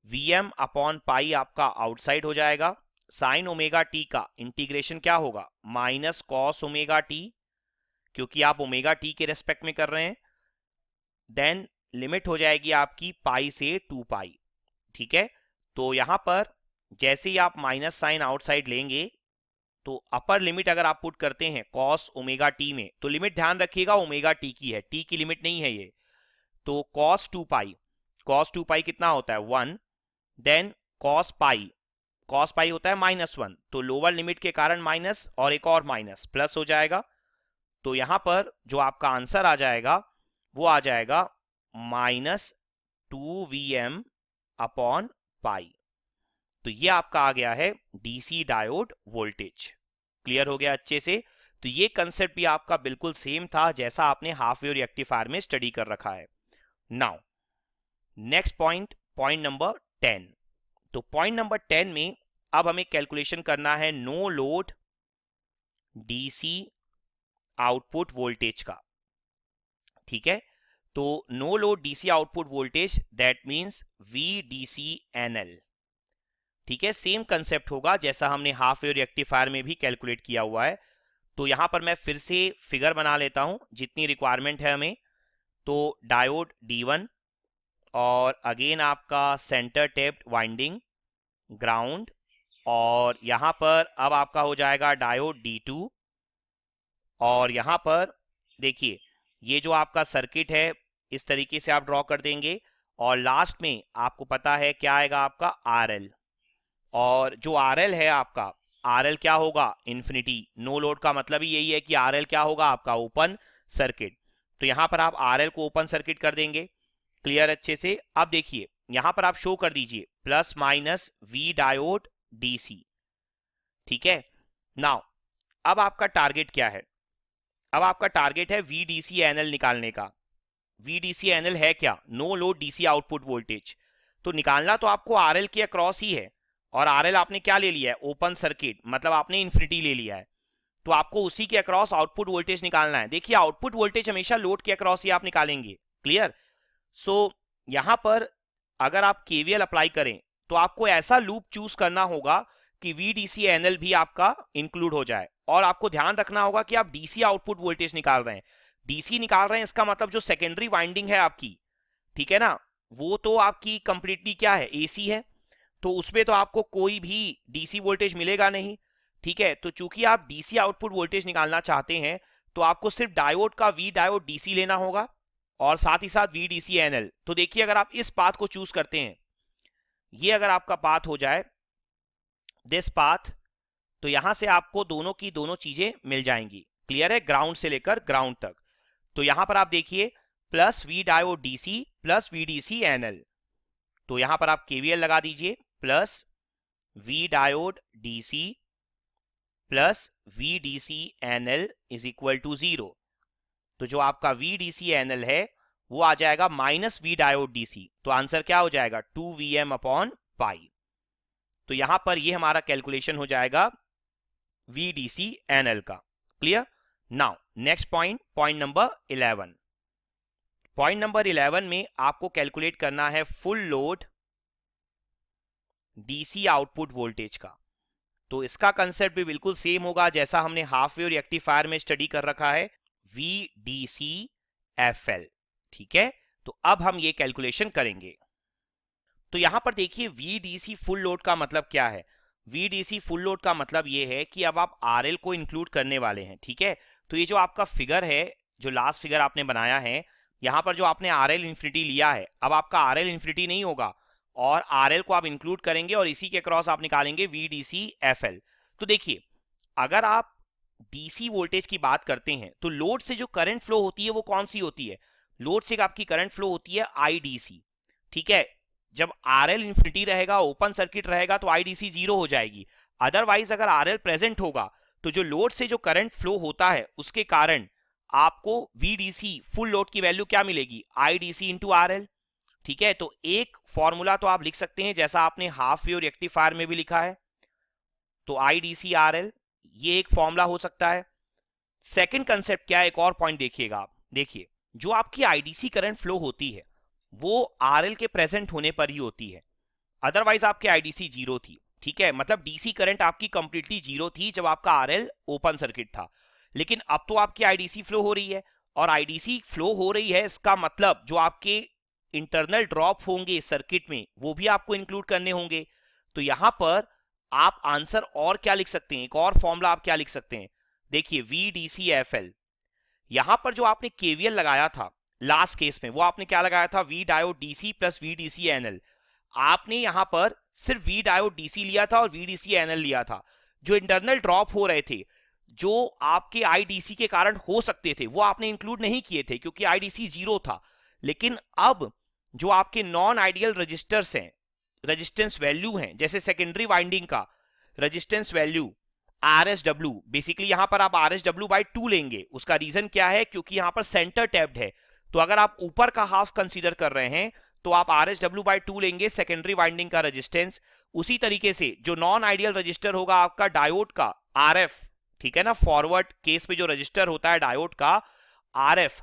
Speaker 1: VM अपॉन पाई आपका आउटसाइड हो जाएगा। साइन ओमेगा टी का इंटीग्रेशन क्या होगा, माइनस कॉस ओमेगा टी, क्योंकि आप ओमेगा टी के रेस्पेक्ट में कर रहे हैं। देन लिमिट हो जाएगी आपकी पाई से 2 पाई। ठीक है, तो यहां पर जैसे ही आप माइनस साइन आउटसाइड लेंगे तो अपर लिमिट अगर आप पुट करते हैं कॉस ओमेगा टी में, तो लिमिट ध्यान रखिएगा ओमेगा टी की है, टी की लिमिट नहीं है ये। तो कॉस 2 पाई, कॉस 2 पाई कितना होता है 1, देन कॉस पाई होता है -1। तो लोअर लिमिट के कारण माइनस और एक और माइनस प्लस हो जाएगा। तो यहां पर जो आपका आंसर आ जाएगा वो आ जाएगा -2VM अपॉन पाई। तो ये आपका आ गया है डीसी डायोड वोल्टेज। क्लियर हो गया अच्छे से? तो ये कंसेप्ट भी आपका बिल्कुल सेम था जैसा आपने हाफ वेव रेक्टिफायर में स्टडी कर रखा है। Now next point, point number 10। तो पॉइंट नंबर 10 में अब हमें कैलकुलेशन करना है no load DC output voltage का। ठीक है, तो no load DC output voltage that means VDCNL। ठीक है, सेम कंसेप्ट होगा जैसा हमने हाफ वेव रेक्टिफायर में भी कैलकुलेट किया हुआ है। तो यहां पर मैं फिर से फिगर बना लेता हूं जितनी रिक्वायरमेंट है हमें। तो डायोड D1 और अगेन आपका सेंटर टेप्ड वाइंडिंग, ग्राउंड, और यहां पर अब आपका हो जाएगा डायोड D2। और यहां पर देखिए ये जो आपका सर्किट है इस तरीके से आप ड्रॉ कर देंगे और लास्ट में आपको पता है क्या आएगा आपका RL। और जो RL है आपका, RL क्या होगा, इन्फिनिटी। नो लोड का मतलब ही यही है कि RL क्या होगा आपका, ओपन सर्किट। तो यहां पर आप RL को ओपन सर्किट कर देंगे। क्लियर अच्छे से? अब देखिए यहां पर आप शो कर दीजिए plus minus V diode DC। ठीक है, नाउ अब आपका टारगेट क्या है, अब आपका टारगेट है VDCNL निकालने का। VDCNL है क्या, no load DC output voltage. तो निकालना तो आपको RL के अक्रॉस ही है, और RL आपने क्या ले लिया है, ओपन सर्किट, मतलब आपने इन्फिनिटी ले लिया है। तो आपको उसी के अक्रॉस आउटपुट वोल्टेज निकालना है। देखिए आउटपुट वोल्टेज हमेशा लोड के अक्रॉस ही आप निकालेंगे। क्लियर? सो यहां पर अगर आप केवीएल अप्लाई करें तो आपको ऐसा लूप चूज करना होगा कि VDC एनएल भी आपका इंक्लूड हो जाए, और आपको ध्यान रखना होगा कि आप डीसी आउटपुट वोल्टेज निकाल रहे हैं। डीसी निकाल रहे हैं इसका मतलब जो सेकेंडरी वाइंडिंग है आपकी, ठीक है ना, वो तो आपकी कंप्लीटली क्या है, एसी है, तो उसमें तो आपको कोई भी डीसी वोल्टेज मिलेगा नहीं। ठीक है, तो चूंकि आप डीसी आउटपुट वोल्टेज निकालना चाहते हैं तो आपको सिर्फ डायोड का वी डायोड डीसी लेना होगा और साथ ही साथ VDC एनएल। तो देखिए अगर आप इस पाथ को चूज करते हैं, ये अगर आपका पाथ हो जाए दिस पाथ, तो यहां से आपको दोनों की दोनों चीजें मिल जाएंगी। क्लियर है? ग्राउंड से लेकर ग्राउंड तक। तो यहां पर आप देखिए plus V diode DC plus VDC NL, तो यहां पर आप केवीएल लगा दीजिए, plus V diode DC plus VDC NL is equal to 0। तो जो आपका VDC एनएल है वो आ जाएगा माइनस वी डायोड डीसी, तो आंसर क्या हो जाएगा 2Vm अपॉन पाई। तो यहां पर ये हमारा कैलकुलेशन हो जाएगा VDC एनएल का। Clear? Now next point, point number 11। Point number 11 में आपको कैलकुलेट करना है full load DC output voltage का। तो इसका कंसेप्ट भी बिल्कुल सेम होगा जैसा हमने हाफ वेव रेक्टिफायर में स्टडी कर रखा है, VDC-FL। ठीक है, तो अब हम ये कैलकुलेशन करेंगे। तो यहां पर देखिए VDC फुल लोड का मतलब क्या है। VDC फुल लोड का मतलब ये है कि अब आप RL को इंक्लूड करने वाले हैं। ठीक है, तो ये जो आपका फिगर है, जो लास्ट फिगर आपने बनाया है, यहां पर जो आपने RL इंफिनिटी लिया है, अब आपका RL इंफिनिटी नहीं होगा और RL को आप इंक्लूड करेंगे और इसी के क्रॉस आप निकालेंगे VDC-FL। तो देखिए अगर आप डीसी वोल्टेज की बात करते हैं तो लोड से जो करंट फ्लो होती है वो कौन सी होती है? लोड से आपकी करंट फ्लो होती है IDC। ठीक है, जब RL इंफिनिटी रहेगा, ओपन सर्किट रहेगा, तो IDC 0 हो जाएगी। अदरवाइज अगर RL प्रेजेंट होगा तो जो लोड से जो करंट फ्लो होता है उसके कारण आपको VDC फुल लोड की वैल्यू क्या मिलेगी? IDC into RL। ठीक है, तो एक फॉर्मूला तो आप लिख सकते हैं जैसा आपने हाफ वेव रेक्टिफायर में भी लिखा है, तो IDC RL, ये एक फॉर्मूला हो सकता है। सेकंड कंसेप्ट क्या है, एक और पॉइंट देखिएगा आप। देखिए जो आपकी IDC करंट फ्लो होती है वो RL के प्रेजेंट होने पर ही होती है, अदरवाइज आपकी IDC 0 थी। ठीक है, मतलब डीसी करंट आपकी कंप्लीटली 0 थी जब आपका RL ओपन सर्किट था। लेकिन अब तो आपकी IDC फ्लो हो रही है, और IDC फ्लो हो रही है इसका मतलब जो आपके इंटरनल ड्रॉप होंगे सर्किट में वो भी आपको इंक्लूड करने होंगे। तो यहां पर आप आंसर और क्या लिख सकते हैं, एक और फॉर्मूला आप क्या लिख सकते हैं, देखिए VDC-FL। यहां पर जो आपने केवीएल लगाया था लास्ट केस में, वो आपने क्या लगाया था, V diode DC plus VDC NL. आपने यहां पर सिर्फ वी डायोड डीसी लिया था और VDC एनएल लिया था। जो इंटरनल ड्रॉप हो रहे थे, जो आपके IDC के कारण हो सकते थे, वो आपने इंक्लूड नहीं किए थे क्योंकि IDC 0 था। लेकिन अब जो आपके नॉन आइडियल रजिस्टर्स हैं, रेजिस्टेंस वैल्यू हैं, जैसे सेकेंडरी वाइंडिंग का रेजिस्टेंस वैल्यू RSW, बेसिकली यहां पर आप RSW/2 लेंगे। उसका रीजन क्या है, क्योंकि यहां पर सेंटर टैप्ड है, तो अगर आप ऊपर का हाफ कंसीडर कर रहे हैं तो आप RSW/2 लेंगे सेकेंडरी वाइंडिंग का रेजिस्टेंस। उसी तरीके से जो नॉन आइडियल रजिस्टर होगा आपका डायोड का RF, ठीक है ना, फॉरवर्ड केस में जो रजिस्टर होता है डायोड का RF,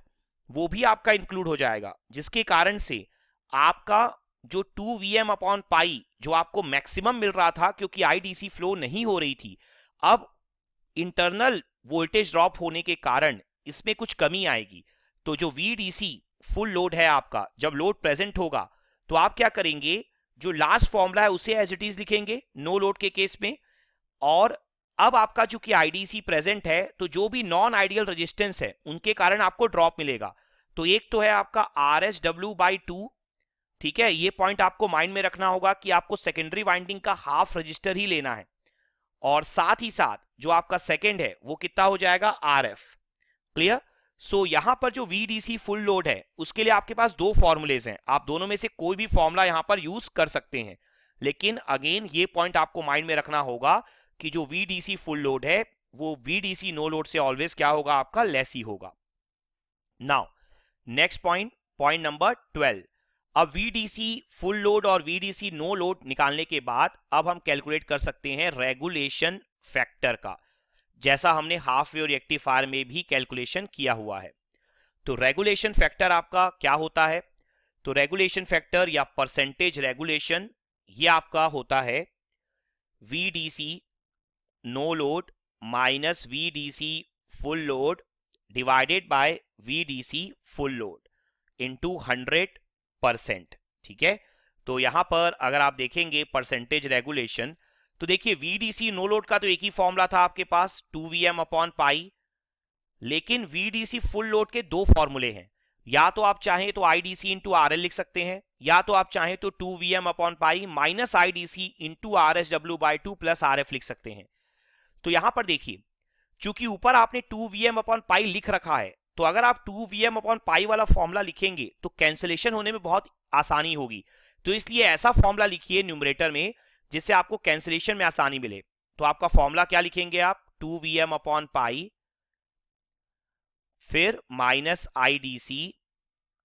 Speaker 1: वो भी आपका इंक्लूड हो जाएगा, जिसके कारण से आपका जो 2Vm अपॉन पाई जो आपको मैक्सिमम मिल रहा था क्योंकि IDC फ्लो नहीं हो रही थी, अब इंटरनल वोल्टेज ड्रॉप होने के कारण इसमें कुछ कमी आएगी। तो जो VDC फुल लोड है आपका, जब लोड प्रेजेंट होगा तो आप क्या करेंगे, जो लास्ट फॉर्मूला है उसे एज इट इज लिखेंगे नो लोड के केस में। और अब आपका चूंकि IDC प्रेजेंट है तो जो भी नॉन आइडियल रेजिस्टेंस है उनके कारण आपको ड्रॉप मिलेगा। तो एक तो है आपका RSW/2, ठीक है, ये पॉइंट आपको माइंड में रखना होगा कि आपको सेकेंडरी वाइंडिंग का हाफ रजिस्टर ही लेना है, और साथ ही साथ जो आपका सेकेंड है वो कितना हो जाएगा, RF। क्लियर? सो यहां पर जो VDC फुल लोड है उसके लिए आपके पास दो फॉर्मूलेज हैं, आप दोनों में से कोई भी फॉर्मूला यहां पर यूज कर सकते हैं। लेकिन अगेन ये पॉइंट आपको माइंड में रखना होगा कि जो VDC फुल लोड है वो VDC नो लोड से ऑलवेज क्या होगा, आपका लेस ही होगा। Now next point, point number 12। अब VDC फुल लोड और VDC नो लोड निकालने के बाद अब हम कैलकुलेट कर सकते हैं रेगुलेशन फैक्टर का। जैसा हमने हाफ वेव रेक्टिफायर में भी कैलकुलेशन किया हुआ है। तो रेगुलेशन फैक्टर आपका क्या होता है? तो रेगुलेशन फैक्टर या परसेंटेज रेगुलेशन ये आपका होता है VDC no load minus VDC full load divided by VDC full load into 100%। ठीक है, तो यहां पर अगर आप देखेंगे परसेंटेज रेगुलेशन, तो देखिए VDC नो लोड का तो एक ही फॉर्मूला था आपके पास 2Vm अपॉन पाई, लेकिन VDC फुल लोड के दो फॉर्मूले हैं। या तो आप चाहें तो IDC इंटू RL लिख सकते हैं, या तो आप चाहें तो 2Vm upon pi minus IDC into RSW by 2 plus RF लिख सकते हैं। तो यहां पर देखिए, चूंकि ऊपर आपने 2Vm अपॉन पाई लिख रखा है, तो अगर आप 2Vm अपॉन पाई वाला फॉर्मूला लिखेंगे तो कैंसिलेशन होने में बहुत आसानी होगी। तो इसलिए ऐसा फॉर्मूला लिखिए न्यूमरेटर में जिससे आपको कैंसिलेशन में आसानी मिले। तो आपका फॉर्मूला क्या लिखेंगे आप? 2Vm अपॉन पाई फिर minus IDC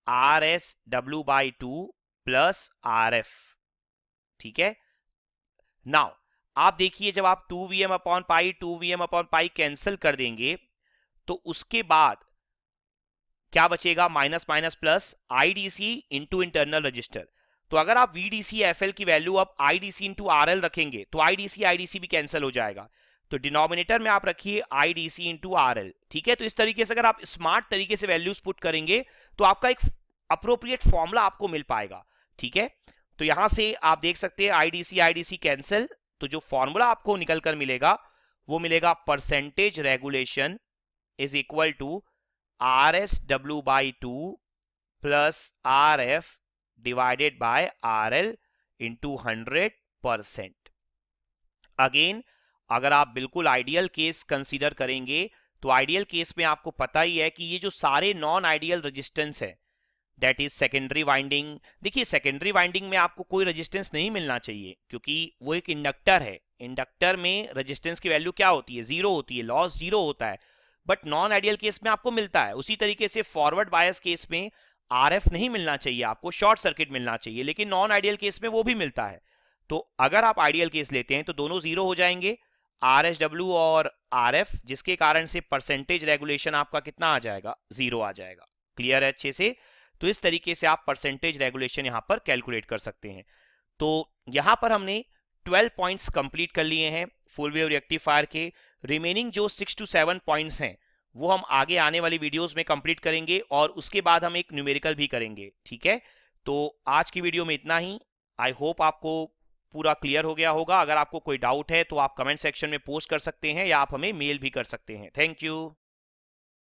Speaker 1: RSW by 2 plus RF। ठीक है, नाउ आप देखिए जब आप 2Vm अपॉन पाई कैंसिल कर देंगे तो उसके बाद क्या बचेगा? Minus minus plus IDC into internal register. तो अगर आप VDC FL की वैल्यू अब IDC इंटू RL रखेंगे तो IDC भी कैंसिल हो जाएगा। तो डिनोमिनेटर में आप रखिए IDC इंटू RL। ठीक है, तो इस तरीके से अगर आप स्मार्ट तरीके से वैल्यूज पुट करेंगे तो आपका एक अप्रोप्रिएट फॉर्मूला आपको मिल पाएगा। ठीक है, तो यहां से आप देख सकते हैं IDC कैंसिल, तो जो फॉर्मूला आपको निकल कर मिलेगा वो मिलेगा percentage regulation is equal to RSW by 2 plus RF divided by RL into 100%। Again अगर आप बिल्कुल आइडियल केस कंसीडर करेंगे तो आइडियल केस में आपको पता ही है कि ये जो सारे नॉन आइडियल रेजिस्टेंस है दैट इज सेकेंडरी वाइंडिंग। देखिए सेकेंडरी वाइंडिंग में आपको कोई रेजिस्टेंस नहीं मिलना चाहिए क्योंकि वो एक इंडक्टर है। इंडक्टर में रेजिस्टेंस की वैल्यू क्या होती है? जीरो होती है, लॉस जीरो होता है। बट नॉन आइडियल केस में आपको मिलता है। उसी तरीके से फॉरवर्ड बायस केस में RF नहीं मिलना चाहिए, आपको शॉर्ट सर्किट मिलना चाहिए, लेकिन नॉन आइडियल केस में वो भी मिलता है। तो अगर आप आइडियल केस लेते हैं तो दोनों जीरो हो जाएंगे, RSW और RF, जिसके कारण से परसेंटेज रेगुलेशन आपका कितना आ जाएगा? जीरो आ जाएगा। क्लियर है अच्छे से? तो इस तरीके से आप परसेंटेज रेगुलेशन यहां पर कैलकुलेट कर सकते हैं। तो यहां पर हमने 12 पॉइंट्स कंप्लीट कर लिए हैं फुल वेव रेक्टिफायर के। रिमेनिंग जो 6 to 7 पॉइंट्स हैं वो हम आगे आने वाली वीडियोस में कंप्लीट करेंगे और उसके बाद हम एक न्यूमेरिकल भी करेंगे। ठीक है, तो आज की वीडियो में इतना ही। आई होप आपको पूरा क्लियर हो गया होगा। अगर आपको कोई डाउट है तो आप कमेंट सेक्शन में पोस्ट कर सकते हैं या आप हमें मेल भी कर सकते हैं। Thank you.